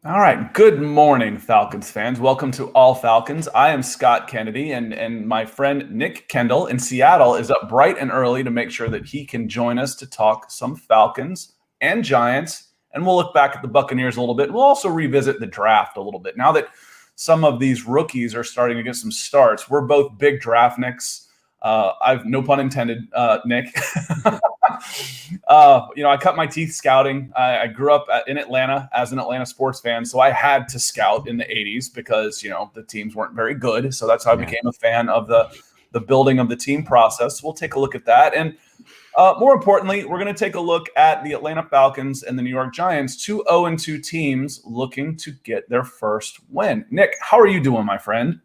All right. Good morning, Falcons fans. Welcome to All Falcons. I am Scott Kennedy, and my friend Nick Kendall in Seattle is up bright and early to make sure that he can join us to talk some Falcons and Giants. And we'll look back at the Buccaneers a little bit. We'll also revisit the draft a little bit. Now that some of these rookies are starting to get some starts, we're both big draft nicks. I've no pun intended, Nick. I cut my teeth scouting. I grew up in Atlanta as an Atlanta sports fan, so I had to scout in the 80s because, the teams weren't very good. So that's how I became a fan of the building of the team process. We'll take a look at that. And more importantly, we're going to take a look at the Atlanta Falcons and the New York Giants, 2 0-2 teams looking to get their first win. Nick, how are you doing, my friend?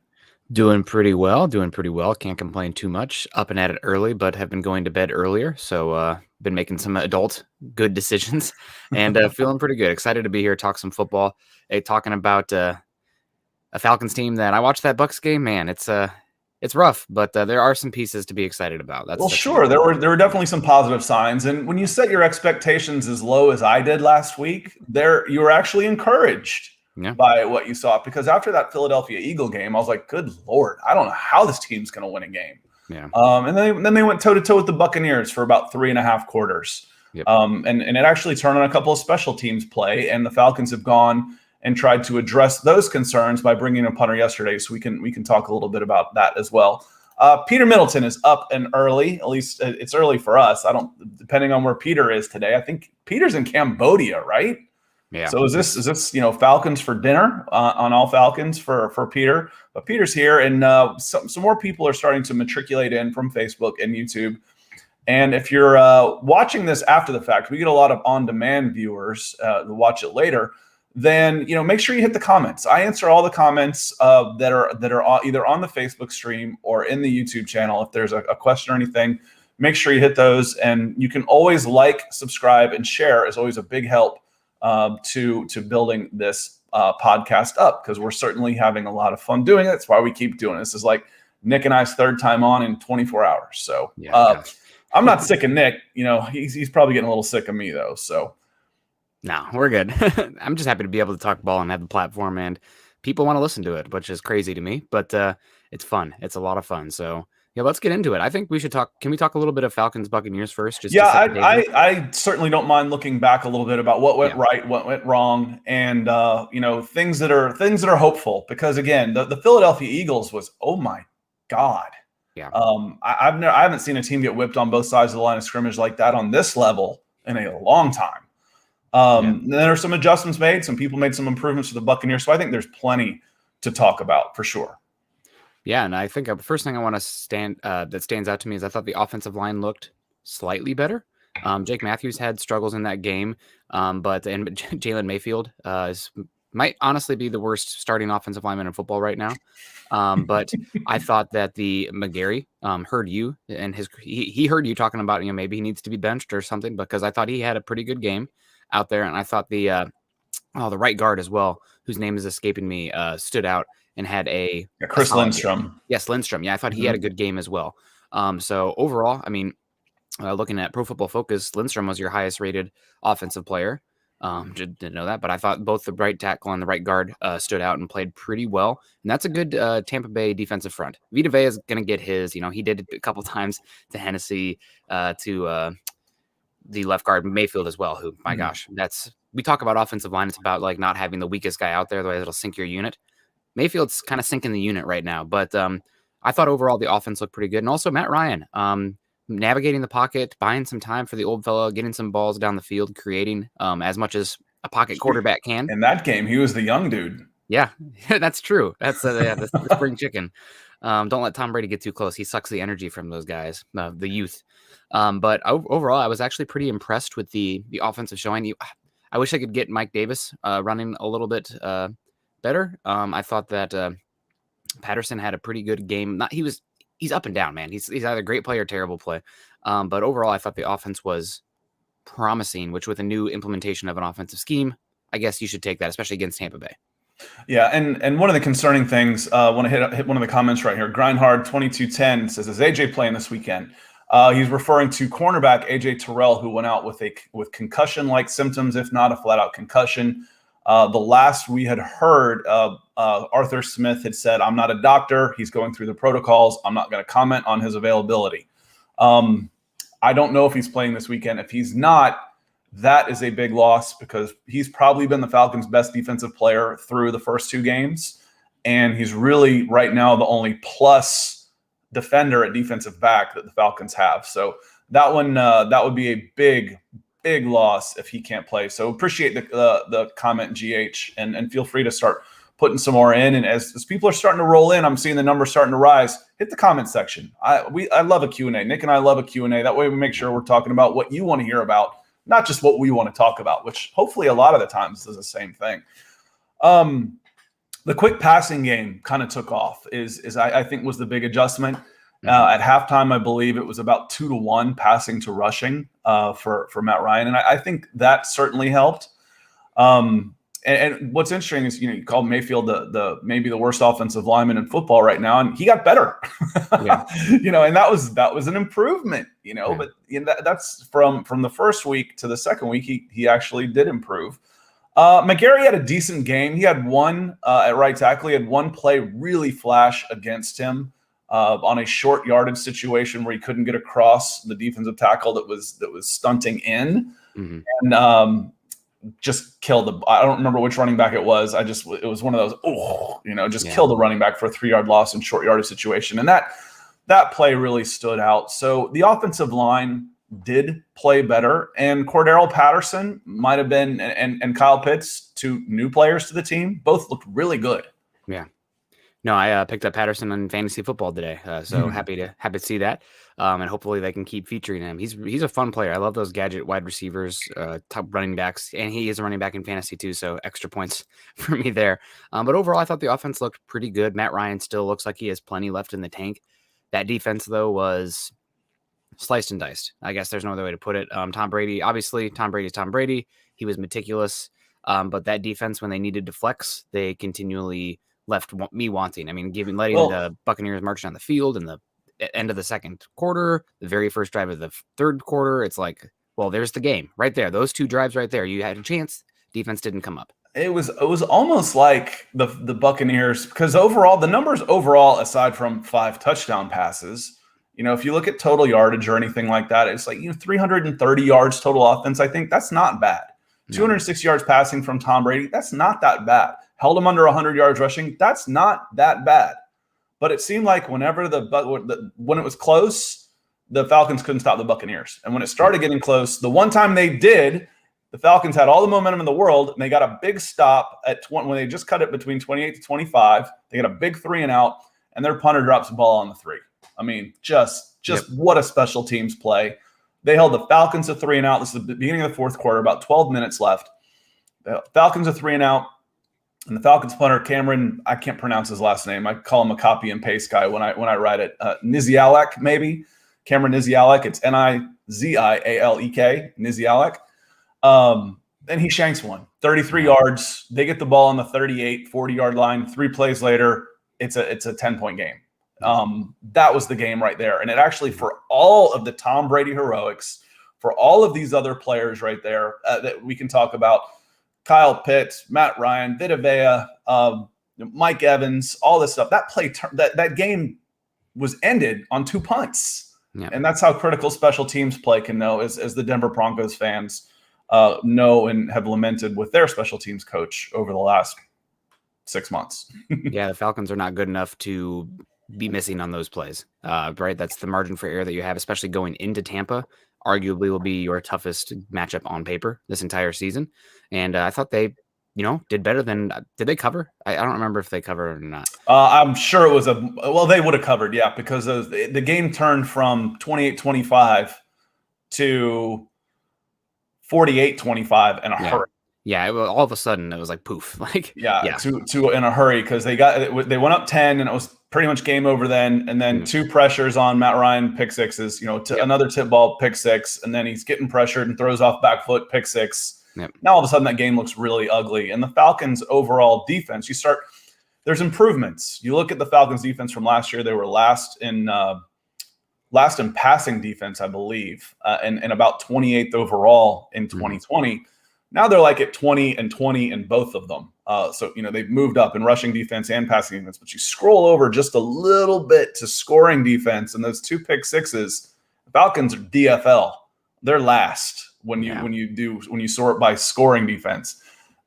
Doing pretty well. Can't complain too much. Up and at it early, but have been going to bed earlier. So been making some adult good decisions and feeling pretty good. Excited to be here, talk some football. Talking about a Falcons team that I watched that Bucs game. Man, it's rough, but there are some pieces to be excited about. That's sure. There were definitely some positive signs. And when you set your expectations as low as I did last week, you were actually encouraged. Yeah. By what you saw, because after that Philadelphia Eagle game, I was like, good Lord, I don't know how this team's going to win a game. Yeah. And then they went toe-to-toe with the Buccaneers for about 3.5 quarters. Yep. And it actually turned on a couple of special teams play, and the Falcons have gone and tried to address those concerns by bringing a punter yesterday, so we can talk a little bit about that as well. Peter Middleton is up and early. At least it's early for us. Depending on where Peter is today. I think Peter's in Cambodia, right? Yeah. So is this Falcons for dinner on All Falcons for Peter? But Peter's here, and some more people are starting to matriculate in from Facebook and YouTube. And if you're watching this after the fact, we get a lot of on-demand viewers to watch it later. Then make sure you hit the comments. I answer all the comments that are either on the Facebook stream or in the YouTube channel. If there's a question or anything, make sure you hit those. And you can always like, subscribe, and share. Is always a big help to building this podcast up, because we're certainly having a lot of fun doing it. That's why we keep doing it. This is like Nick and I's third time on in 24 hours. So I'm not sick of Nick. He's probably getting a little sick of me though. So no, we're good. I'm just happy to be able to talk ball and have the platform, and people want to listen to it, which is crazy to me, but it's fun. It's a lot of fun. So yeah, let's get into it. I think we should talk. Can we talk a little bit of Falcons Buccaneers first? I certainly don't mind looking back a little bit about what went right, what went wrong, and things that are hopeful. Because again, the Philadelphia Eagles was, oh my God. Yeah. I haven't seen a team get whipped on both sides of the line of scrimmage like that on this level in a long time. There are some adjustments made. Some people made some improvements to the Buccaneers. So I think there's plenty to talk about for sure. Yeah, and I think the first thing I want to that stands out to me is I thought the offensive line looked slightly better. Jake Matthews had struggles in that game, but Jalen Mayfield might honestly be the worst starting offensive lineman in football right now. But I thought that the McGarry heard you, and he heard you talking about maybe he needs to be benched or something, because I thought he had a pretty good game out there, and I thought the right guard as well, whose name is escaping me, stood out and had Chris Lindstrom. Game. Yes, Lindstrom. Yeah, I thought he had a good game as well. So overall, I mean, looking at Pro Football Focus, Lindstrom was your highest rated offensive player. Didn't know that, but I thought both the right tackle and the right guard stood out and played pretty well. And that's a good Tampa Bay defensive front. Vita Vea is going to get his. He did it a couple times to Hennessy, to the left guard Mayfield as well. Who, my gosh, we talk about offensive line. It's about like not having the weakest guy out there, the way that'll sink your unit. Mayfield's kind of sinking the unit right now, but I thought overall the offense looked pretty good. And also Matt Ryan, navigating the pocket, buying some time for the old fellow, getting some balls down the field, creating as much as a pocket quarterback can. In that game, he was the young dude. Yeah, that's true. That's the spring chicken. Don't let Tom Brady get too close. He sucks the energy from those guys, the youth. But overall, I was actually pretty impressed with the offensive showing. I wish I could get Mike Davis running a little bit better. I thought that Patterson had a pretty good game. He's up and down, man. He's either a great play or terrible play. But overall, I thought the offense was promising, which with a new implementation of an offensive scheme, I guess you should take that, especially against Tampa Bay. Yeah, and one of the concerning things, I want to hit one of the comments right here. Grindhard 2210 says, "Is AJ playing this weekend?" He's referring to cornerback AJ Terrell, who went out with concussion-like symptoms, if not a flat-out concussion. The last we had heard, Arthur Smith had said, "I'm not a doctor. He's going through the protocols. I'm not going to comment on his availability." I don't know if he's playing this weekend. If he's not, that is a big loss because he's probably been the Falcons' best defensive player through the first 2 games. And he's really right now the only plus defender at defensive back that the Falcons have. So that one, that would be a big loss if he can't play. So appreciate the comment, GH, and feel free to start putting some more in. And as people are starting to roll in, I'm seeing the numbers starting to rise. Hit the comment section. I love a Q&A. Nick and I love a Q&A. That way we make sure we're talking about what you want to hear about, not just what we want to talk about, which hopefully a lot of the times is the same thing. The quick passing game kind of took off I think was the big adjustment. At halftime, I believe it was about 2-1 passing to rushing for Matt Ryan. And I think that certainly helped. And what's interesting is, you called Mayfield the maybe the worst offensive lineman in football right now, and he got better. Yeah. And that was an improvement. Yeah. But that's from the first week to the second week, he actually did improve. McGarry had a decent game. He had one at right tackle. He had one play really flash against him on a short yardage situation where he couldn't get across the defensive tackle that was stunting in, and just killed I don't remember which running back it was. It was one of those, killed the running back for a 3-yard loss in short yardage situation. And that play really stood out. So the offensive line did play better, and Cordero Patterson might have been, and Kyle Pitts, 2 new players to the team, both looked really good. Yeah. No, I picked up Patterson in fantasy football today, so happy to see that, and hopefully they can keep featuring him. He's a fun player. I love those gadget wide receivers, top running backs, and he is a running back in fantasy too, so extra points for me there. But overall, I thought the offense looked pretty good. Matt Ryan still looks like he has plenty left in the tank. That defense, though, was sliced and diced. I guess there's no other way to put it. Tom Brady, obviously, Tom Brady's Tom Brady. He was meticulous, but that defense, when they needed to flex, they continually left me wanting. I mean, letting the Buccaneers march down the field in the end of the second quarter, the very first drive of the third quarter. It's like, well, there's the game right there. Those 2 drives right there. You had a chance. Defense didn't come up. It was almost like the Buccaneers, because the numbers overall, aside from 5 touchdown passes, if you look at total yardage or anything like that, it's like 330 yards total offense. I think that's not bad. No. 206 yards passing from Tom Brady. That's not that bad. Held him under 100 yards rushing. That's not that bad. But it seemed like whenever when it was close, the Falcons couldn't stop the Buccaneers. And when it started getting close, the one time they did, the Falcons had all the momentum in the world, and they got a big stop at when they just cut it between 28 to 25. They got a big 3 and out, and their punter drops the ball on the 3. I mean, just what a special teams play. They held the Falcons to 3 and out. This is the beginning of the fourth quarter, about 12 minutes left. The Falcons are 3 and out. And the Falcons punter, Cameron, I can't pronounce his last name. I call him a copy and paste guy when I write it. Nizialek, maybe. Cameron Nizialek. It's Nizialek. Nizialek. And he shanks one. 33 yards. They get the ball on the 38, 40-yard line. 3 plays later, it's a 10-point game. That was the game right there. And it actually, for all of the Tom Brady heroics, for all of these other players right there that we can talk about, Kyle Pitts, Matt Ryan, Vita Vea, Mike Evans, all this stuff. That play, that game was ended on 2 punts. Yeah. And that's how critical special teams play can know, as the Denver Broncos fans know and have lamented with their special teams coach over the last 6 months. Yeah, the Falcons are not good enough to be missing on those plays, right? That's the margin for error that you have, especially going into Tampa. Arguably will be your toughest matchup on paper this entire season. And I thought they, did better than – did they cover? I don't remember if they covered or not. I'm sure it was they would have covered, yeah, because the game turned from 28-25 to 48-25 in a hurry. Yeah, all of a sudden it was like poof, to in a hurry, because they went up 10 and it was pretty much game over then. And then 2 pressures on Matt Ryan, pick sixes, another tip ball, pick 6, and then he's getting pressured and throws off back foot, pick 6. Yep. Now all of a sudden that game looks really ugly. And the Falcons' overall defense, there's improvements. You look at the Falcons' defense from last year; they were last in passing defense, I believe, and about 28th overall in 2020. Now they're like at 20 and 20 in both of them. So, they've moved up in rushing defense and passing defense, but you scroll over just a little bit to scoring defense, and those 2 pick sixes, Falcons are DFL. They're last when you sort by scoring defense.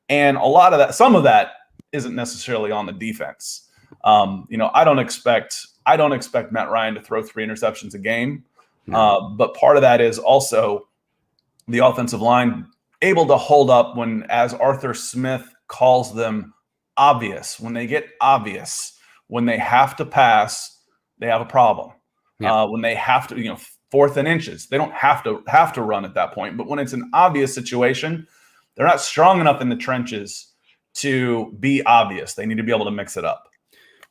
And a lot of that, some of that isn't necessarily on the defense. I don't expect Matt Ryan to throw 3 interceptions a game. But part of that is also the offensive line able to hold up when, as Arthur Smith calls them, obvious. When they get obvious, when they have to pass, they have a problem. When they have to, 4th and inches, they don't have to run at that point. But when it's an obvious situation, they're not strong enough in the trenches to be obvious. They need to be able to mix it up.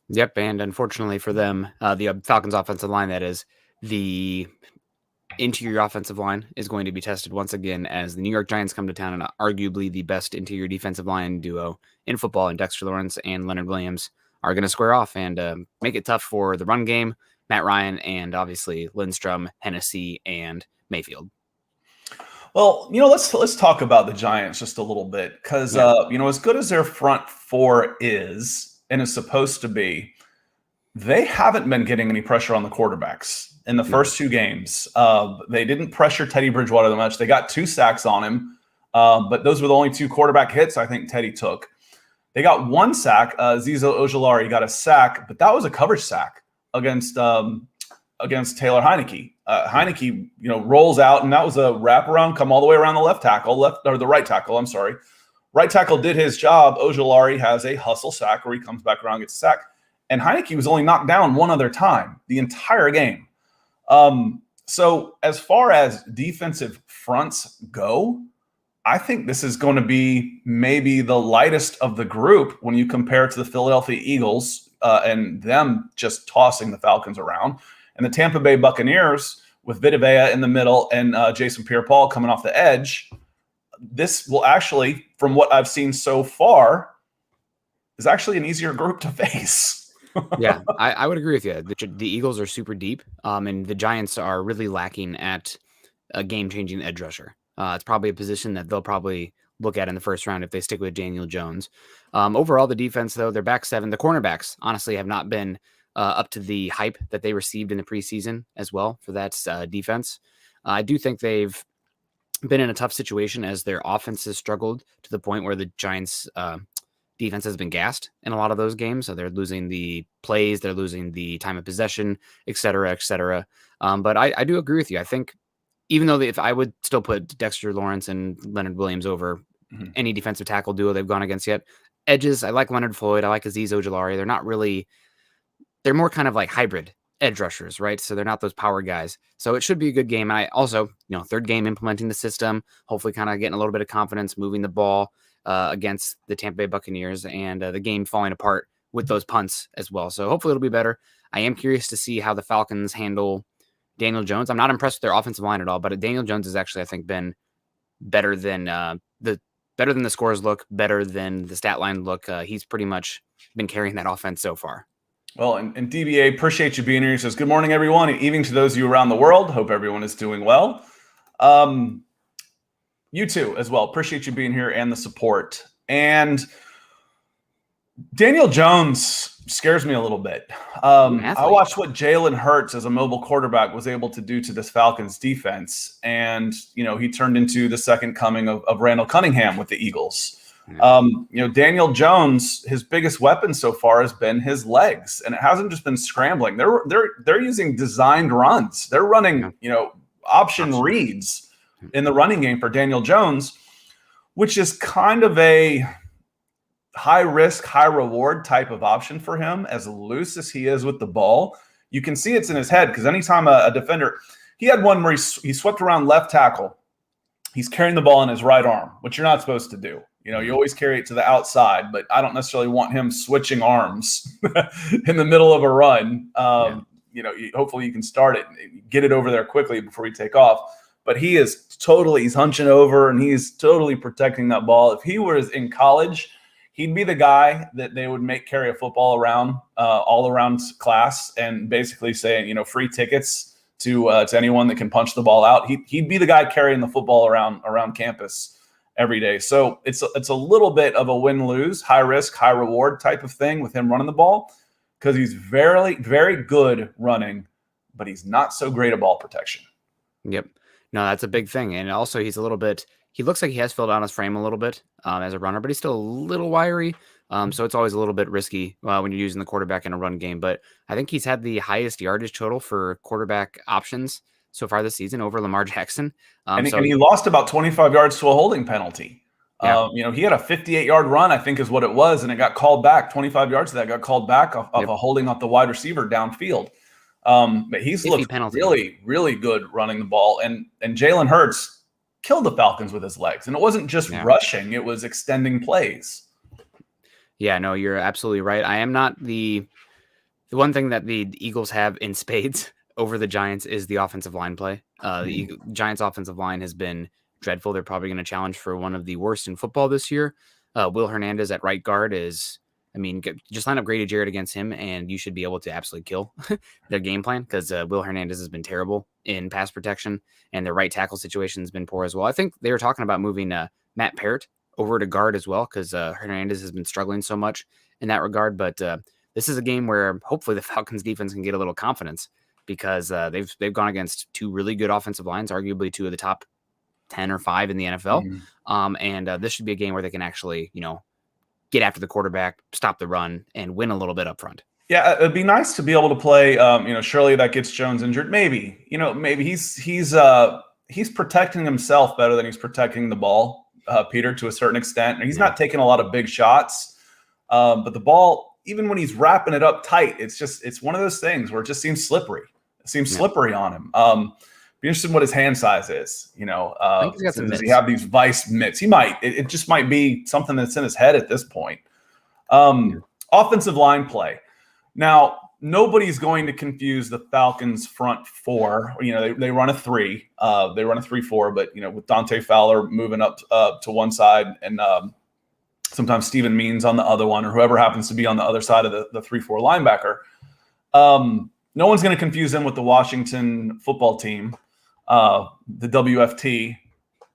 Yep, and unfortunately for them, the Falcons offensive line, that is, the interior offensive line is going to be tested once again as the New York Giants come to town, and arguably the best interior defensive line duo in football, and Dexter Lawrence and Leonard Williams are going to square off and make it tough for the run game, Matt Ryan, and obviously Lindstrom, Hennessy, and Mayfield. Well, let's talk about the Giants just a little bit because, as good as their front 4 is and is supposed to be, they haven't been getting any pressure on the quarterbacks in the first 2 games. They didn't pressure Teddy Bridgewater that much. They got 2 sacks on him, but those were the only 2 quarterback hits I think Teddy took. They got 1 sack. Zizo Ojulari got a sack, but that was a coverage sack against Taylor Heineke. Heineke, rolls out, and that was a wraparound, come all the way around the right tackle. I'm sorry. Right tackle did his job. Ojulari has a hustle sack where he comes back around, gets a sack. And Heineke was only knocked down 1 other time the entire game. So as far as defensive fronts go, I think this is going to be maybe the lightest of the group when you compare it to the Philadelphia Eagles and them just tossing the Falcons around. And the Tampa Bay Buccaneers with Vita Vea in the middle and Jason Pierre-Paul coming off the edge. This will actually, from what I've seen so far, is actually an easier group to face. Yeah, I would agree with you. The Eagles are super deep, and the Giants are really lacking at a game-changing edge rusher. It's probably a position that they'll probably look at in the first round if they stick with Daniel Jones. Overall, the defense, though, their back 7, the cornerbacks, honestly, have not been up to the hype that they received in the preseason as well for that defense. I do think they've been in a tough situation as their offense has struggled to the point where the Giants' defense has been gassed in a lot of those games. So they're losing the plays, they're losing the time of possession, et cetera, et cetera. But I do agree with you. I think even though if I would still put Dexter Lawrence and Leonard Williams over any defensive tackle duo they've gone against yet. Edges, I like Leonard Floyd. I like Azeez Ojulari. They're more kind of like hybrid edge rushers, right? So they're not those power guys. So it should be a good game. And I also, 3rd game implementing the system, hopefully kind of getting a little bit of confidence, moving the ball against the Tampa Bay Buccaneers, and the game falling apart with those punts as well. So hopefully it'll be better. I am curious to see how the Falcons handle Daniel Jones. I'm not impressed with their offensive line at all, but Daniel Jones has actually, I think, been better than the scores look, better than the stat line look. He's pretty much been carrying that offense so far. Well, and DBA, appreciate you being here. He says, good morning, everyone, and evening to those of you around the world. Hope everyone is doing well. You too, as well. Appreciate you being here and the support. And Daniel Jones scares me a little bit. I watched what Jalen Hurts as a mobile quarterback was able to do to this Falcons defense. And, he turned into the second coming of Randall Cunningham with the Eagles. Daniel Jones, his biggest weapon so far has been his legs, and it hasn't just been scrambling. They're using designed runs. They're running, option reads in the running game for Daniel Jones, which is kind of a high risk, high reward type of option for him. As loose as he is with the ball, you can see it's in his head, because anytime a defender, he had one where he swept around left tackle. He's carrying the ball in his right arm, which you're not supposed to do. You always carry it to the outside, but I don't necessarily want him switching arms in the middle of a run. Hopefully you can start it and get it over there quickly before we take off. But he's hunching over, and he's totally protecting that ball. If he was in college, he'd be the guy that they would make carry a football around, all around class, and basically saying, free tickets to anyone that can punch the ball out. He'd be the guy carrying the football around campus. every day. So it's a little bit of a win-lose, high risk, high reward type of thing with him running the ball, because he's very, very good running, but he's not so great at ball protection. Yep. No, that's a big thing. And also he looks like he has filled out his frame a little bit as a runner, but he's still a little wiry. So it's always a little bit risky when you're using the quarterback in a run game. But I think he's had the highest yardage total for quarterback options so far this season over Lamar Jackson. And he lost about 25 yards to a holding penalty. Yeah. He had a 58-yard run, I think is what it was, and it got called back. 25 yards of that got called back off a holding off the wide receiver downfield. But he's looked really, really good running the ball. And Jalen Hurts killed the Falcons with his legs. And it wasn't just rushing, it was extending plays. Yeah, no, you're absolutely right. I am not the one thing that the Eagles have in spades over the Giants is the offensive line play. The Giants offensive line has been dreadful. They're probably going to challenge for one of the worst in football this year. Will Hernandez at right guard just line up Grady Jarrett against him and you should be able to absolutely kill their game plan, because Will Hernandez has been terrible in pass protection and their right tackle situation has been poor as well. I think they were talking about moving Matt Parrott over to guard as well, because Hernandez has been struggling so much in that regard. But this is a game where hopefully the Falcons defense can get a little confidence, because they've gone against two really good offensive lines, arguably two of the top 10 or 5 in the NFL. And this should be a game where they can actually, get after the quarterback, stop the run, and win a little bit up front. Yeah, it'd be nice to be able to play. Surely that gets Jones injured. Maybe he's protecting himself better than he's protecting the ball, Peter, to a certain extent. He's not taking a lot of big shots, but the ball, even when he's wrapping it up tight, it's one of those things where it just seems slippery. It seems slippery on him. Be interested in what his hand size is. I think he's got some does he have these vice mitts? He might. It just might be something that's in his head at this point. Offensive line play. Now, nobody's going to confuse the Falcons front four. They run a 3. They run a 3-4, but with Dante Fowler moving up to one side and sometimes Steven Means on the other one, or whoever happens to be on the other side of the 3-4 linebacker. No one's going to confuse them with the Washington football team, the WFT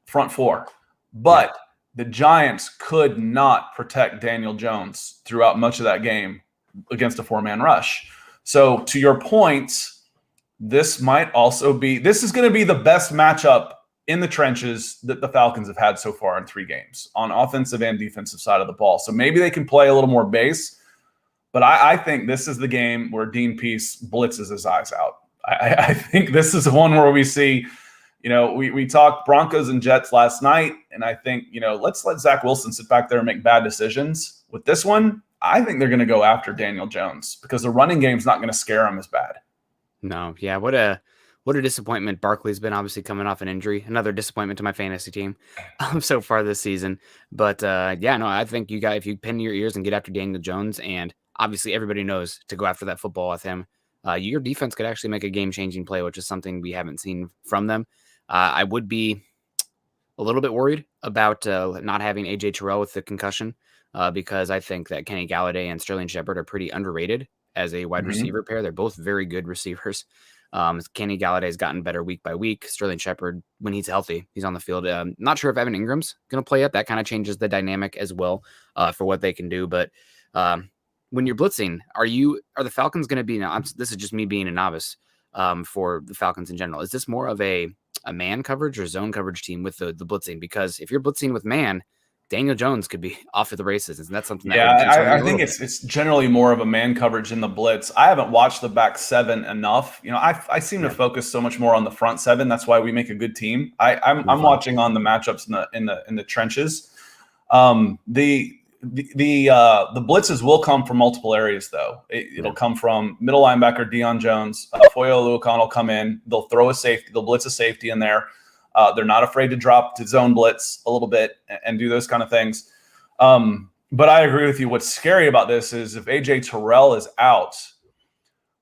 front 4. But the Giants could not protect Daniel Jones throughout much of that game against a 4-man rush. So to your point, this is going to be the best matchup in the trenches that the Falcons have had so far in 3 games on offensive and defensive side of the ball. So maybe they can play a little more base, but I think this is the game where Dean Pease blitzes his eyes out. I think this is one where we see, we talked Broncos and Jets last night, and I think, let's let Zach Wilson sit back there and make bad decisions. With this one, I think they're going to go after Daniel Jones because the running game's not going to scare him as bad. No, yeah, what a disappointment. Barkley's been obviously coming off an injury, another disappointment to my fantasy team so far this season. But I think if you pin your ears and get after Daniel Jones, and obviously everybody knows to go after that football with him, your defense could actually make a game-changing play, which is something we haven't seen from them. I would be a little bit worried about not having A.J. Terrell with the concussion because I think that Kenny Galladay and Sterling Shepard are pretty underrated as a wide receiver pair. They're both very good receivers. Kenny Galladay has gotten better week by week. Sterling Shepard, when he's healthy, he's on the field. Not sure if Evan Ingram's going to play yet. That kind of changes the dynamic as well for what they can do. But when you're blitzing, are the Falcons going to be now? This is just me being a novice for the Falcons in general. Is this more of a man coverage or zone coverage team with the blitzing? Because if you're blitzing with man, Daniel Jones could be off to the races. And that's something that I think it's generally more of a man coverage in the blitz. I haven't watched the back 7 enough. I seem to focus so much more on the front 7. That's why we make a good team. I'm watching on the matchups in the trenches. The blitzes will come from multiple areas, though. It'll come from middle linebacker Deion Jones. Foyo Oluokun will come in. They'll throw a safety. They'll blitz a safety in there. They're not afraid to drop to zone blitz a little bit and do those kind of things. But I agree with you. What's scary about this is if A.J. Terrell is out,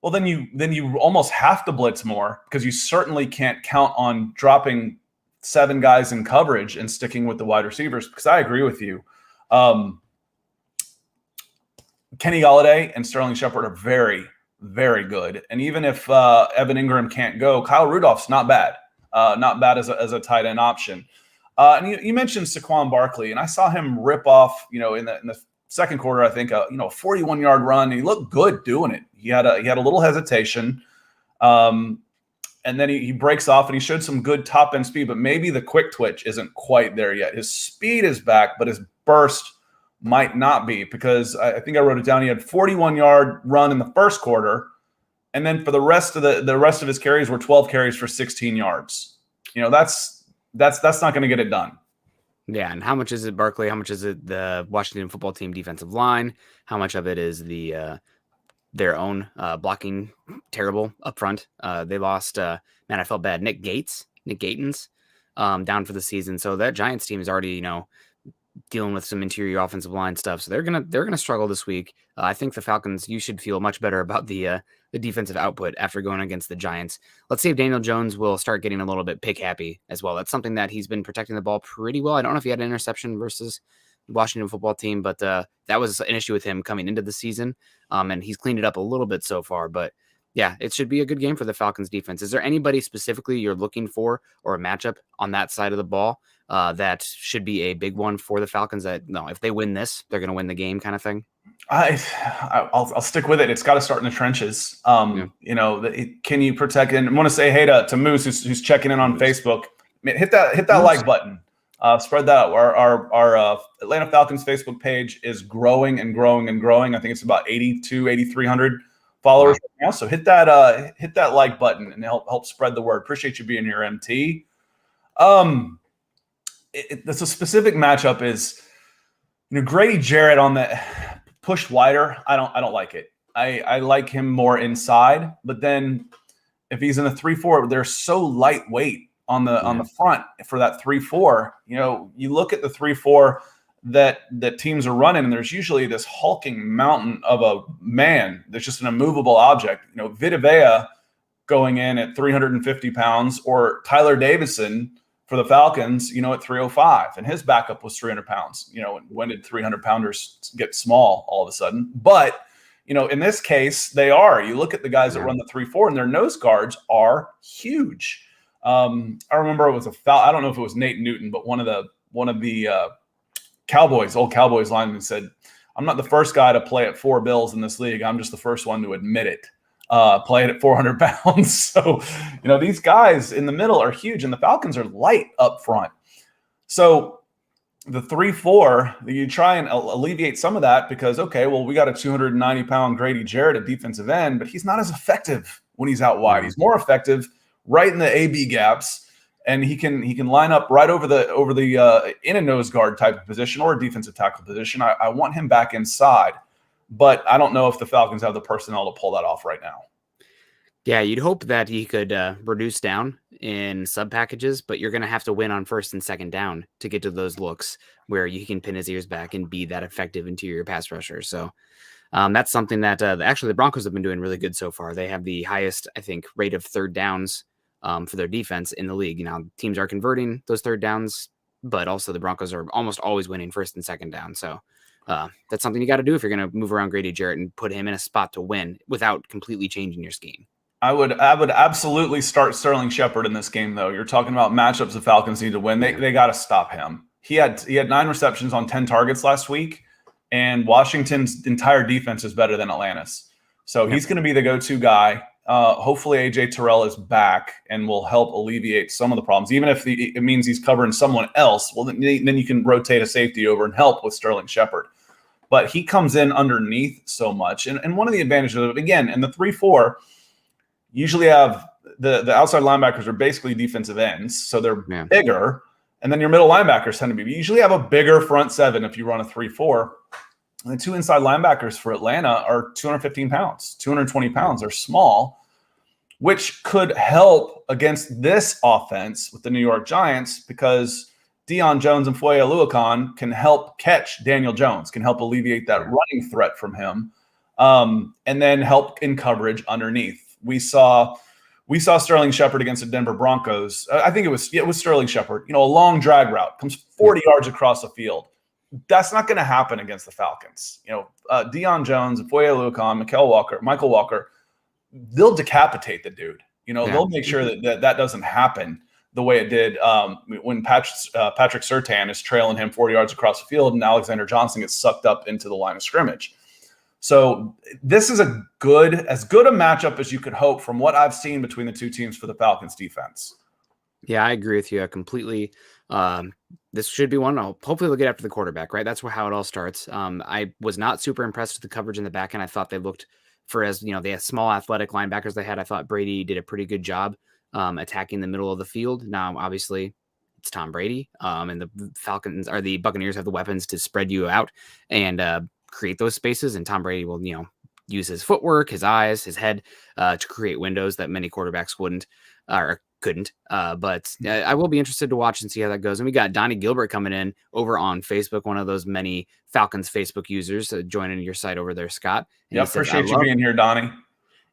well, then you almost have to blitz more because you certainly can't count on dropping 7 guys in coverage and sticking with the wide receivers. Because I agree with you. Kenny Galladay and Sterling Shepard are very, very good. And even if Evan Ingram can't go, Kyle Rudolph's not bad. Not bad as a tight end option. And you mentioned Saquon Barkley, and I saw him rip off, in the second quarter, I think, a 41-yard run. He looked good doing it. He had a little hesitation, and then he breaks off, and he showed some good top end speed. But maybe the quick twitch isn't quite there yet. His speed is back, but his burst might not be, because I think I wrote it down. He had 41-yard run in the first quarter, and then for the rest of his carries were 12 carries for 16 yards. That's not going to get it done. Yeah, and how much is it Barkley? How much is it the Washington football team defensive line? How much of it is their own blocking terrible up front? They lost, man, I felt bad. Nick Gatins, down for the season. So that Giants team is already, dealing with some interior offensive line stuff. So they're gonna struggle this week. I think the Falcons, you should feel much better about the defensive output after going against the Giants. Let's see if Daniel Jones will start getting a little bit pick happy as well. That's something that he's been protecting the ball pretty well. I don't know if he had an interception versus the Washington football team, but that was an issue with him coming into the season. And he's cleaned it up a little bit so far, but yeah, it should be a good game for the Falcons defense. Is there anybody specifically you're looking for, or a matchup on that side of the ball that should be a big one for the Falcons? That, no, if they win this, they're going to win the game, kind of thing? I'll stick with it. It's got to start in the trenches. Can you protect? And I want to say hey to Moose, who's checking in on Facebook. Hit that like button. Spread that out. Our Atlanta Falcons Facebook page is growing and growing and growing. I think it's about 8,300 followers right now. So hit that like button and help spread the word. Appreciate you being here, MT. That's a specific matchup is, Grady Jarrett on the pushed wider. I don't like it. I like him more inside, but then if he's in a 3-4, they're so lightweight on the front for that 3-4. You look at the 3-4 that teams are running, and there's usually this hulking mountain of a man that's just an immovable object. Vita Vea going in at 350 pounds, or Tyler Davison for the Falcons, at 305, and his backup was 300 pounds. When did 300-pounders get small all of a sudden? But, in this case, they are. You look at the guys that run the 3-4, and their nose guards are huge. I remember it was I don't know if it was Nate Newton, but one of the old Cowboys linemen said, "I'm not the first guy to play at 4 bills in this league. I'm just the first one to admit it." Playing at 400 pounds. So, these guys in the middle are huge, and the Falcons are light up front. So the 3-4, you try and alleviate some of that because, okay, well, we got a 290-pound Grady Jarrett at defensive end, but he's not as effective when he's out wide. He's more effective right in the AB gaps, and he can line up right over the in a nose guard type of position or a defensive tackle position. I want him back inside. But I don't know if the Falcons have the personnel to pull that off right now. Yeah, you'd hope that he could reduce down in sub packages, but you're going to have to win on first and second down to get to those looks where you can pin his ears back and be that effective interior pass rusher. So that's something that actually the Broncos have been doing really good so far. They have the highest, I think, rate of third downs for their defense in the league. Teams are converting those third downs, but also the Broncos are almost always winning first and second down. So that's something you got to do if you're going to move around Grady Jarrett and put him in a spot to win without completely changing your scheme. I would absolutely start Sterling Shepard in this game, though. You're talking about matchups the Falcons need to win. They got to stop him. He had 9 receptions on 10 targets last week, and Washington's entire defense is better than Atlanta's. So he's going to be the go-to guy. Hopefully AJ Terrell is back and will help alleviate some of the problems. Even if it means he's covering someone else, well, then you can rotate a safety over and help with Sterling Shepard. But he comes in underneath so much. And one of the advantages of it, again, in the 3-4, usually have the outside linebackers are basically defensive ends, so they're bigger. And then your middle linebackers tend to be. You usually have a bigger front seven if you run a 3-4. And the 2 inside linebackers for Atlanta are 215 pounds, 220 pounds. They're small, which could help against this offense with the New York Giants because Deion Jones and Foye Oluokun can help catch Daniel Jones, can help alleviate that running threat from him, and then help in coverage underneath. We saw Sterling Shepard against the Denver Broncos. I think it was Sterling Shepard. A long drag route comes 40 yards across the field. That's not going to happen against the Falcons. Deion Jones, Foye Oluokun, Michael Walker, they'll decapitate the dude. They'll make sure that doesn't happen. the way it did when Patrick Surtain is trailing him 40 yards across the field and Alexander Johnson gets sucked up into the line of scrimmage. So this is as good a matchup as you could hope from what I've seen between the two teams for the Falcons defense. Yeah, I agree with you completely. This should be one. Hopefully they'll get after the quarterback, right? That's how it all starts. I was not super impressed with the coverage in the back end. I thought they looked they had small athletic linebackers they had. I thought Brady did a pretty good job attacking the middle of the field. Now, obviously, it's Tom Brady, and the Buccaneers have the weapons to spread you out and create those spaces. And Tom Brady will, use his footwork, his eyes, his head to create windows that many quarterbacks wouldn't or couldn't. But I will be interested to watch and see how that goes. And we got Donnie Gilbert coming in over on Facebook, one of those many Falcons Facebook users joining your site over there, Scott. And appreciate you being here, Donnie.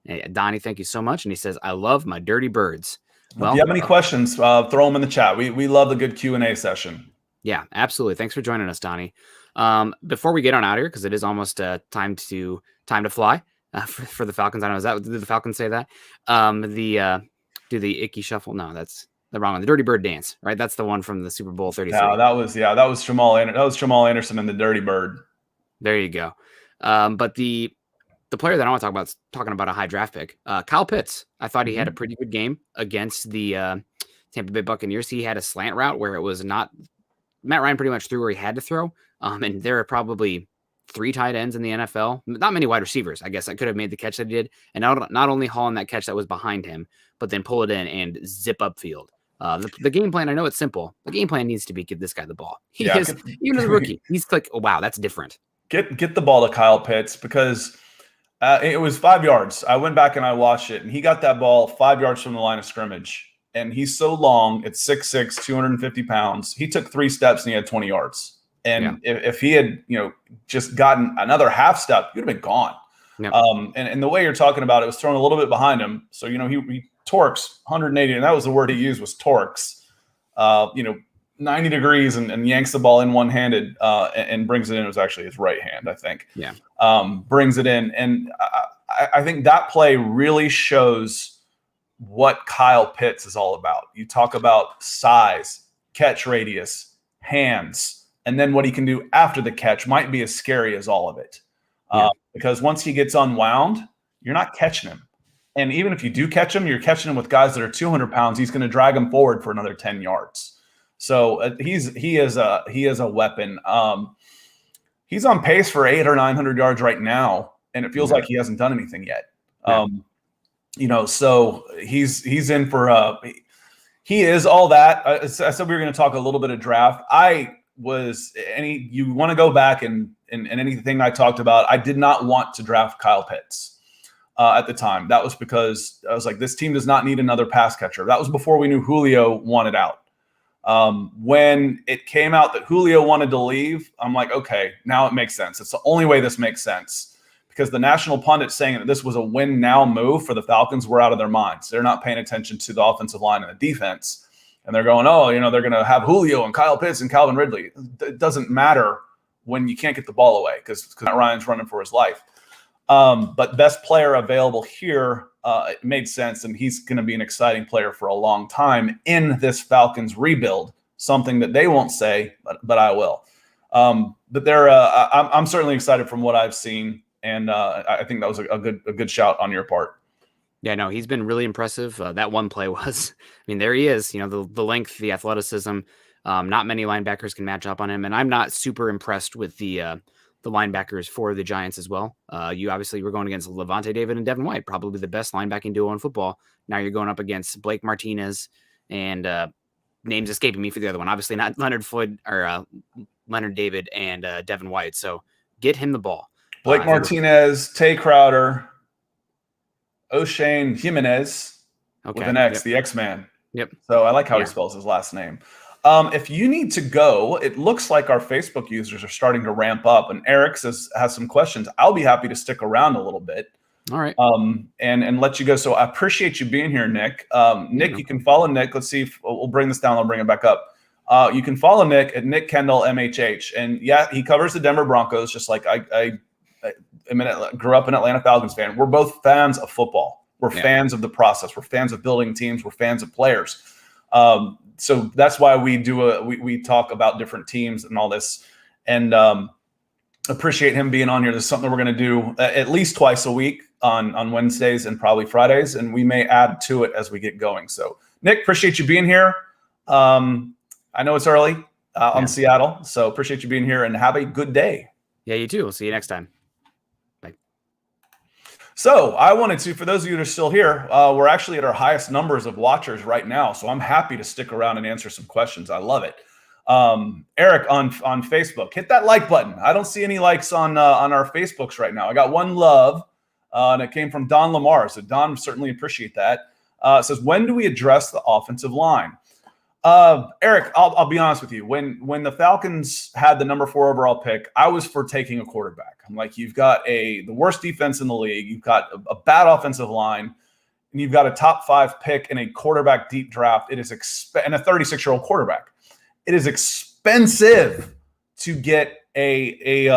Hey, Donnie, thank you so much. And he says, I love my dirty birds. Well, if you have any questions, throw them in the chat. We love the good Q&A session. Yeah, absolutely. Thanks for joining us, Donnie. Before we get on out here, because it is almost time to fly for the Falcons. I don't know, did the Falcons say that? Do the icky shuffle? No, that's the wrong one. The Dirty Bird dance, right? That's the one from the Super Bowl 33. Yeah, that was Jamal Anderson and the Dirty Bird. There you go. But the player that I want to talking about a high draft pick, Kyle Pitts. I thought he had a pretty good game against the Tampa Bay Buccaneers. He had a slant route where it was not Matt Ryan pretty much threw where he had to throw. And there are probably 3 tight ends in the NFL, not many wide receivers, I guess, that could have made the catch that he did. And not only hauling that catch that was behind him, but then pull it in and zip upfield. The game plan, I know it's simple. The game plan needs to be give this guy the ball. Even as a rookie, he's like, oh, wow, that's different. Get the ball to Kyle Pitts because it was 5 yards. I went back and I watched it, and he got that ball 5 yards from the line of scrimmage. And he's so long, it's 6'6", 250 pounds. He took 3 steps and he had 20 yards. And if he had, just gotten another half step, he would have been gone. Yep. And the way you're talking about it was thrown a little bit behind him. So, he torques 180, and that was the word he used was torques, 90 degrees and yanks the ball in one-handed and brings it in. It was actually his right hand, I think. Yeah. Brings it in. And I think that play really shows what Kyle Pitts is all about. You talk about size, catch radius, hands, and then what he can do after the catch might be as scary as all of it. Because once he gets unwound, you're not catching him. And even if you do catch him, you're catching him with guys that are 200 pounds. He's going to drag him forward for another 10 yards. So he is a weapon. He's on pace for 800 or 900 yards right now, and it feels like he hasn't done anything yet. So he's in for he is all that. I said we were going to talk a little bit of draft. You want to go back and anything I talked about, I did not want to draft Kyle Pitts at the time. That was because I was like, this team does not need another pass catcher. That was before we knew Julio wanted out. When it came out that Julio wanted to leave, I'm like, okay, now it makes sense. It's the only way this makes sense because the national pundits saying that this was a win now move for the Falcons were out of their minds. They're not paying attention to the offensive line and the defense. And they're going, they're going to have Julio and Kyle Pitts and Calvin Ridley. It doesn't matter when you can't get the ball away because Matt Ryan's running for his life. But best player available here, it made sense, and he's going to be an exciting player for a long time in this Falcons rebuild, something that they won't say, but I will. But I'm certainly excited from what I've seen, and I think that was a good shout on your part. Yeah, no, he's been really impressive. That one play was, there he is, the length, the athleticism. Not many linebackers can match up on him. And I'm not super impressed with the linebackers for the Giants as well. You obviously were going against Levante David and Devin White, probably the best linebacking duo in football. Now you're going up against Blake Martinez and names escaping me for the other one. Obviously not Leonard Floyd or Leonard David and Devin White. So get him the ball. Blake Martinez, Tay Crowder, O'Shane Jimenez with an X, the X-Man. Yep. So I like how he spells his last name. If you need to go, it looks like our Facebook users are starting to ramp up, and Eric has some questions. I'll be happy to stick around a little bit. All right. And let you go. So I appreciate you being here, Nick. Nick, you can follow Nick. Let's see if we'll bring this down. I'll bring it back up. You can follow Nick at Nick Kendall MHH. And yeah, he covers the Denver Broncos, just like I grew up an Atlanta Falcons fan. We're both fans of football. We're fans of the process. We're fans of building teams. We're fans of players. So that's why we talk about different teams and all this, and appreciate him being on here. This is something we're going to do at least twice a week on Wednesdays and probably Fridays, and we may add to it as we get going. So Nick, appreciate you being here. I know it's early on Seattle, so appreciate you being here, and have a good day. Yeah, you too. We'll see you next time. So I wanted to, for those of you that are still here, we're actually at our highest numbers of watchers right now. So I'm happy to stick around and answer some questions. I love it. Eric on Facebook, hit that like button. I don't see any likes on our Facebooks right now. I got one love, and it came from Don Lamar. So Don, certainly appreciate that. It says, when do we address the offensive line? Eric, I'll be honest with you. When the Falcons had the number 4 overall pick, I was for taking a quarterback. I'm like, you've got the worst defense in the league. You've got a bad offensive line, and you've got a top 5 pick in a quarterback deep draft. It is and a 36-year-old quarterback. It is expensive to get a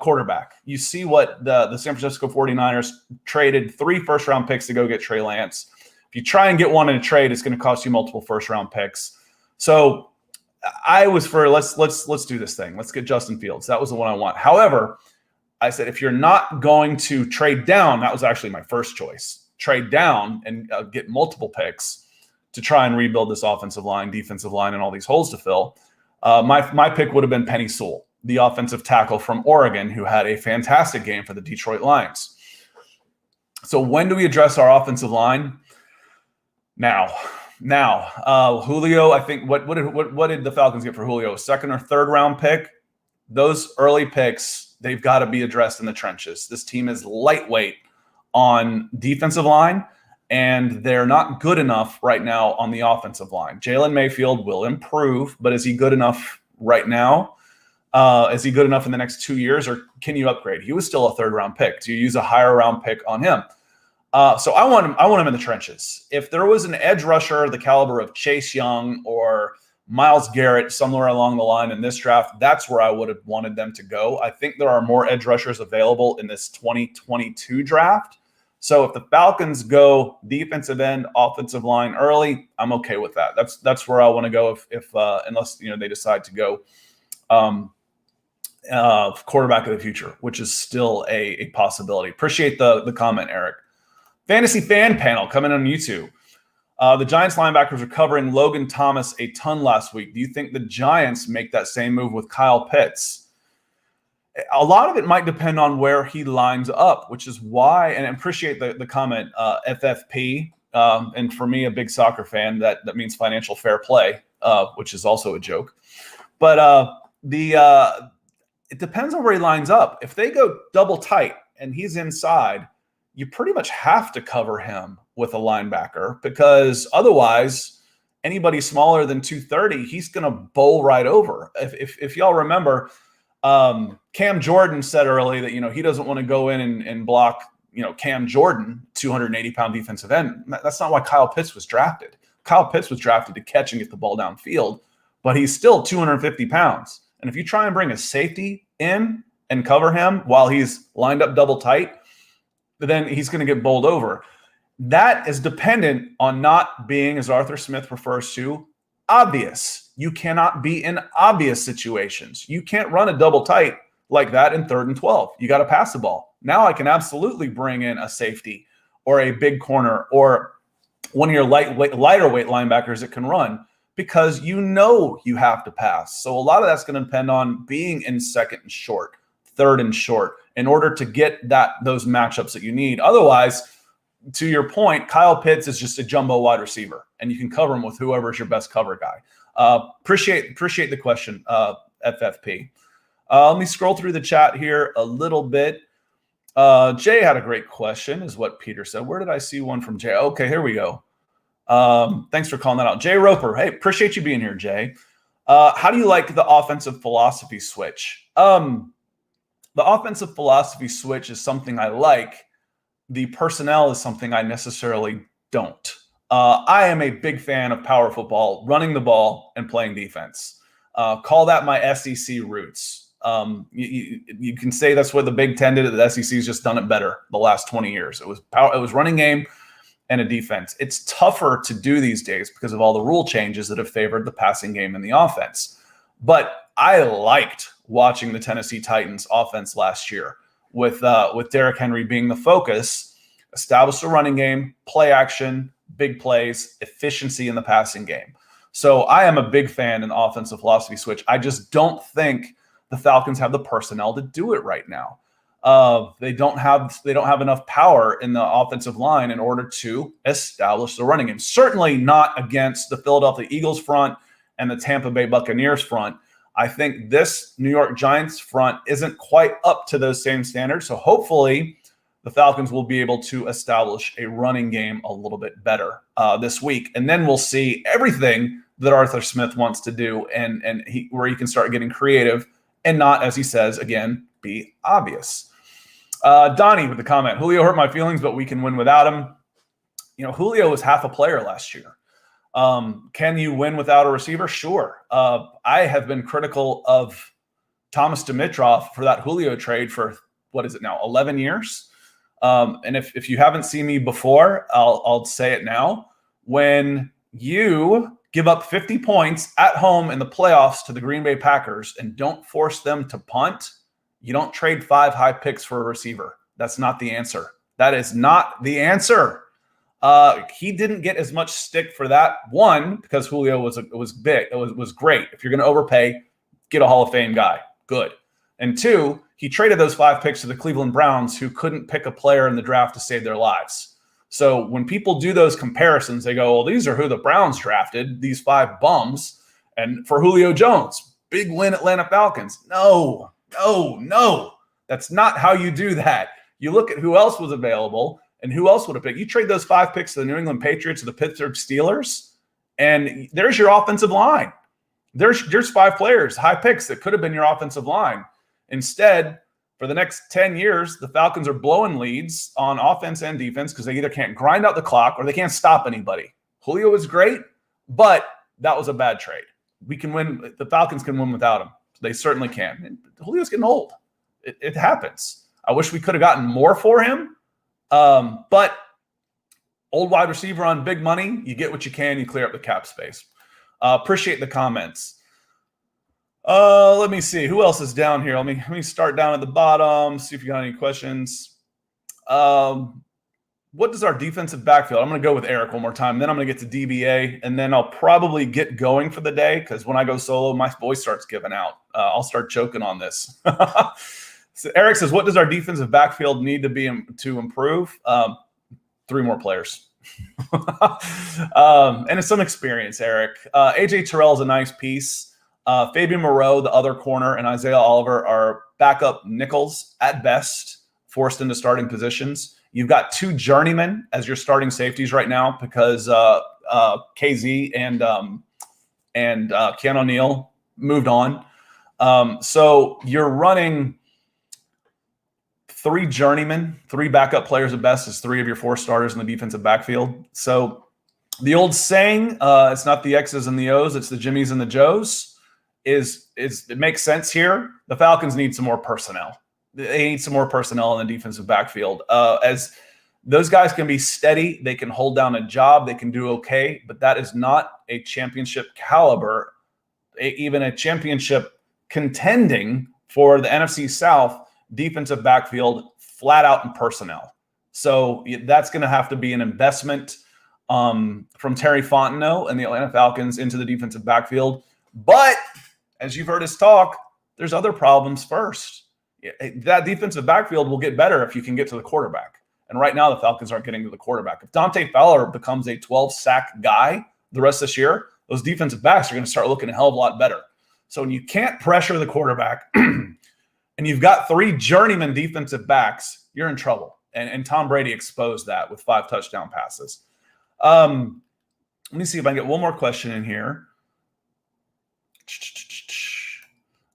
quarterback. You see what the San Francisco 49ers traded 3 first-round picks to go get Trey Lance. If you try and get one in a trade, it's going to cost you multiple first-round picks. So I was for let's do this thing. Let's get Justin Fields. That was the one I want. However, I said, if you're not going to trade down, that was actually my first choice. Trade down and get multiple picks to try and rebuild this offensive line, defensive line, and all these holes to fill. My pick would have been Penny Sewell, the offensive tackle from Oregon, who had a fantastic game for the Detroit Lions. So when do we address our offensive line? Now, Julio, I think what did the Falcons get for Julio? A 2nd or 3rd round pick? Those early picks, they've got to be addressed in the trenches. This team is lightweight on defensive line, and they're not good enough right now on the offensive line. Jalen Mayfield will improve, but is he good enough right now? Is he good enough in the next 2 years, or can you upgrade? He was still a 3rd round pick. Do you use a higher round pick on him? So I want him in the trenches. If there was an edge rusher the caliber of Chase Young or Myles Garrett somewhere along the line in this draft, that's where I would have wanted them to go. I think there are more edge rushers available in this 2022 draft. So if the Falcons go defensive end, offensive line early, I'm okay with that. That's where I want to go if unless they decide to go quarterback of the future, which is still a possibility. Appreciate the comment, Eric. Fantasy Fan Panel coming on YouTube. The Giants linebackers are covering Logan Thomas a ton last week. Do you think the Giants make that same move with Kyle Pitts? A lot of it might depend on where he lines up, which is why, and I appreciate the comment, FFP. And for me, a big soccer fan, that means financial fair play, which is also a joke. But it depends on where he lines up. If they go double tight and he's inside, you pretty much have to cover him with a linebacker, because otherwise anybody smaller than 230, he's going to bowl right over. If y'all remember, Cam Jordan said early that, he doesn't want to go in and block, Cam Jordan, 280-pound defensive end. That's not why Kyle Pitts was drafted. Kyle Pitts was drafted to catch and get the ball downfield, but he's still 250 pounds. And if you try and bring a safety in and cover him while he's lined up double tight, then he's going to get bowled over. That is dependent on not being, as Arthur Smith refers to, obvious. You cannot be in obvious situations. You can't run a double tight like that in 3rd and 12. You got to pass the ball. Now I can absolutely bring in a safety or a big corner or one of your lighter weight linebackers that can run, because you have to pass. So a lot of that's going to depend on being in 2nd and short, 3rd and short, in order to get those matchups that you need. Otherwise, to your point, Kyle Pitts is just a jumbo wide receiver, and you can cover him with whoever is your best cover guy. Appreciate the question, FFP. Let me scroll through the chat here a little bit. Jay had a great question, is what Peter said. Where did I see one from Jay? Okay, here we go. Thanks for calling that out. Jay Roper. Hey, appreciate you being here, Jay. How do you like the offensive philosophy switch? The offensive philosophy switch is something I like. The personnel is something I necessarily don't. I am a big fan of power football, running the ball and playing defense. Call that my SEC roots. You can say that's what the Big Ten did. The SEC has just done it better the last 20 years. It was running game and a defense. It's tougher to do these days because of all the rule changes that have favored the passing game and the offense. But I liked watching the Tennessee Titans offense last year with Derrick Henry being the focus, establish a running game, play action, big plays, efficiency in the passing game. So I am a big fan in the offensive philosophy switch. I just don't think the Falcons have the personnel to do it right now. They don't have enough power in the offensive line in order to establish the running game. Certainly not against the Philadelphia Eagles front and the Tampa Bay Buccaneers front. I think this New York Giants front isn't quite up to those same standards. So hopefully the Falcons will be able to establish a running game a little bit better this week. And then we'll see everything that Arthur Smith wants to do and where he can start getting creative and not, as he says, again, be obvious. Donnie with the comment, Julio hurt my feelings, but we can win without him. Julio was half a player last year. Can you win without a receiver? Sure. I have been critical of Thomas Dimitroff for that Julio trade for, 11 years? And if you haven't seen me before, I'll say it now. When you give up 50 points at home in the playoffs to the Green Bay Packers and don't force them to punt, you don't trade 5 high picks for a receiver. That's not the answer. That is not the answer. He didn't get as much stick for that. One, because Julio was big. It was great. If you're going to overpay, get a Hall of Fame guy. Good. And two, he traded those 5 picks to the Cleveland Browns, who couldn't pick a player in the draft to save their lives. So when people do those comparisons, they go, well, these are who the Browns drafted, these 5 bums. And for Julio Jones, big win Atlanta Falcons. No. That's not how you do that. You look at who else was available and who else would have picked. You trade those 5 picks to the New England Patriots or the Pittsburgh Steelers, and there's your offensive line. There's 5 players, high picks that could have been your offensive line. Instead, for the next 10 years, the Falcons are blowing leads on offense and defense because they either can't grind out the clock or they can't stop anybody. Julio is great, but that was a bad trade. We can win. The Falcons can win without him. They certainly can. And Julio's getting old. It happens. I wish we could have gotten more for him. But old wide receiver on big money, you get what you can. You clear up the cap space. Appreciate the comments. Let me see. Who else is down here? Let me start down at the bottom, see if you got any questions. What does our defensive backfield? I'm going to go with Eric one more time. Then I'm going to get to DBA, and then I'll probably get going for the day because when I go solo, my voice starts giving out. I'll start choking on this. So Eric says, what does our defensive backfield need to be to improve? 3 more players. And it's some experience, Eric. AJ Terrell is a nice piece. Fabian Moreau, the other corner, and Isaiah Oliver are backup nickels at best, forced into starting positions. You've got 2 journeymen as your starting safeties right now because KZ and Keanu Neal moved on. So you're running 3 journeymen, 3 backup players at best is 3 of your 4 starters in the defensive backfield. So the old saying, it's not the X's and the O's, it's the Jimmies and the Joes, is it makes sense here. The Falcons need some more personnel. They need some more personnel in the defensive backfield. As those guys can be steady, they can hold down a job, they can do okay, but that is not a championship caliber, even a championship contending for the NFC South defensive backfield flat out in personnel. So that's going to have to be an investment from Terry Fontenot and the Atlanta Falcons into the defensive backfield. But as you've heard us talk, there's other problems first. That defensive backfield will get better if you can get to the quarterback. And right now the Falcons aren't getting to the quarterback. If Dante Fowler becomes a 12-sack guy the rest of this year, those defensive backs are going to start looking a hell of a lot better. So when you can't pressure the quarterback and you've got 3 journeyman defensive backs, you're in trouble. And Tom Brady exposed that with 5 touchdown passes. Let me see if I can get one more question in here.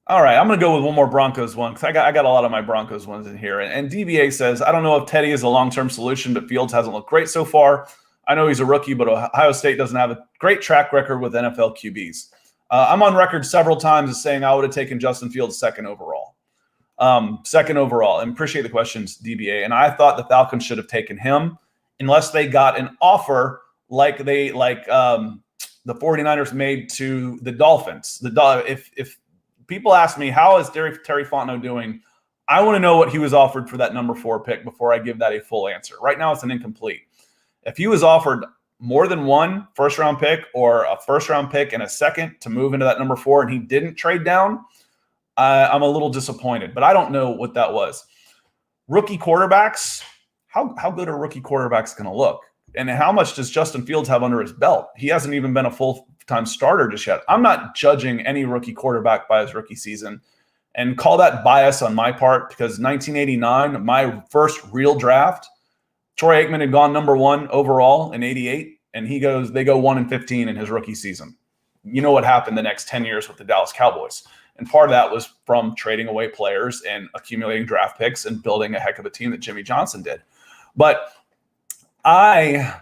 All right, I'm going to go with one more Broncos one because I got a lot of my Broncos ones in here. And DBA says, I don't know if Teddy is a long-term solution, but Fields hasn't looked great so far. I know he's a rookie, but Ohio State doesn't have a great track record with NFL QBs. I'm on record several times as saying I would have taken Justin Fields second overall. And appreciate the questions, DBA. And I thought the Falcons should have taken him unless they got an offer like the 49ers made to the Dolphins. If people ask me, how is Terry Fontenot doing, I want to know what he was offered for that number 4 pick before I give that a full answer. Right now, it's an incomplete. If he was offered more than one first-round pick or a first-round pick and a second to move into that number 4 and he didn't trade down, I'm a little disappointed. But I don't know what that was. Rookie quarterbacks, how good are rookie quarterbacks going to look? And how much does Justin Fields have under his belt? He hasn't even been a full-time starter just yet. I'm not judging any rookie quarterback by his rookie season. And call that bias on my part, because 1989, my first real draft, Troy Aikman had gone number 1 overall in 88, and they go 1-15 in his rookie season. You know what happened the next 10 years with the Dallas Cowboys. And part of that was from trading away players and accumulating draft picks and building a heck of a team that Jimmy Johnson did. But I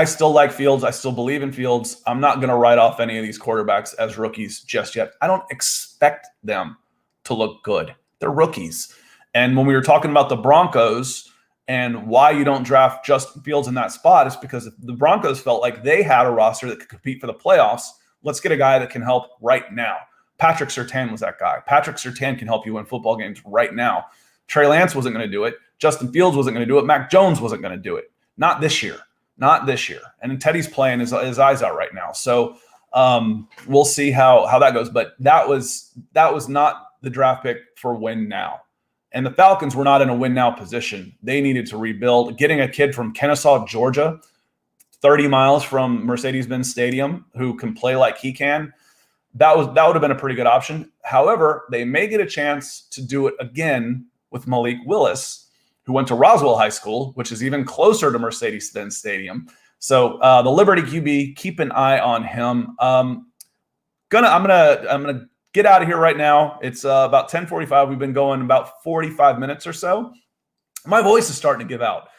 still like Fields. I still believe in Fields. I'm not going to write off any of these quarterbacks as rookies just yet. I don't expect them to look good. They're rookies. And when we were talking about the Broncos and why you don't draft Justin Fields in that spot, is because the Broncos felt like they had a roster that could compete for the playoffs. Let's get a guy that can help right now. Patrick Surtain was that guy. Patrick Surtain can help you win football games right now. Trey Lance wasn't going to do it. Justin Fields wasn't going to do it. Mac Jones wasn't going to do it. Not this year. Not this year. And Teddy's playing his eyes out right now. So we'll see how that goes. But that was not the draft pick for win now. And the Falcons were not in a win now position. They needed to rebuild. Getting a kid from Kennesaw, Georgia, 30 miles from Mercedes-Benz Stadium, who can play like he can, that would have been a pretty good option. However, they may get a chance to do it again with Malik Willis, who went to Roswell High School, which is even closer to Mercedes-Benz Stadium. So the Liberty QB, keep an eye on him. I'm gonna get out of here right now. It's about 10:45. We've been going about 45 minutes or so. My voice is starting to give out.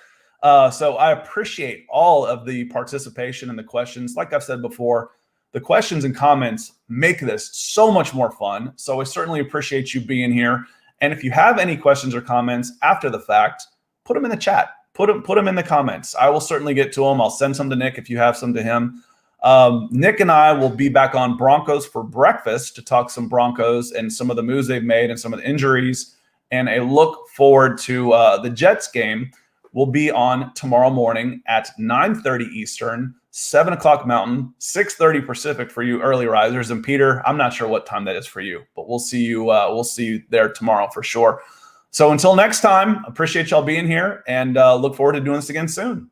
So I appreciate all of the participation and the questions. Like I've said before, the questions and comments make this so much more fun. So I certainly appreciate you being here. And if you have any questions or comments after the fact, put them in the chat. Put them in the comments. I will certainly get to them. I'll send some to Nick if you have some to him. Nick and I will be back on Broncos for breakfast to talk some Broncos and some of the moves they've made and some of the injuries, and a look forward to the Jets game will be on tomorrow morning at 9:30 Eastern, 7 o'clock Mountain, 6:30 Pacific for you early risers. And Peter, I'm not sure what time that is for you, but we'll see you. We'll see you there tomorrow for sure. So until next time, appreciate y'all being here, and look forward to doing this again soon.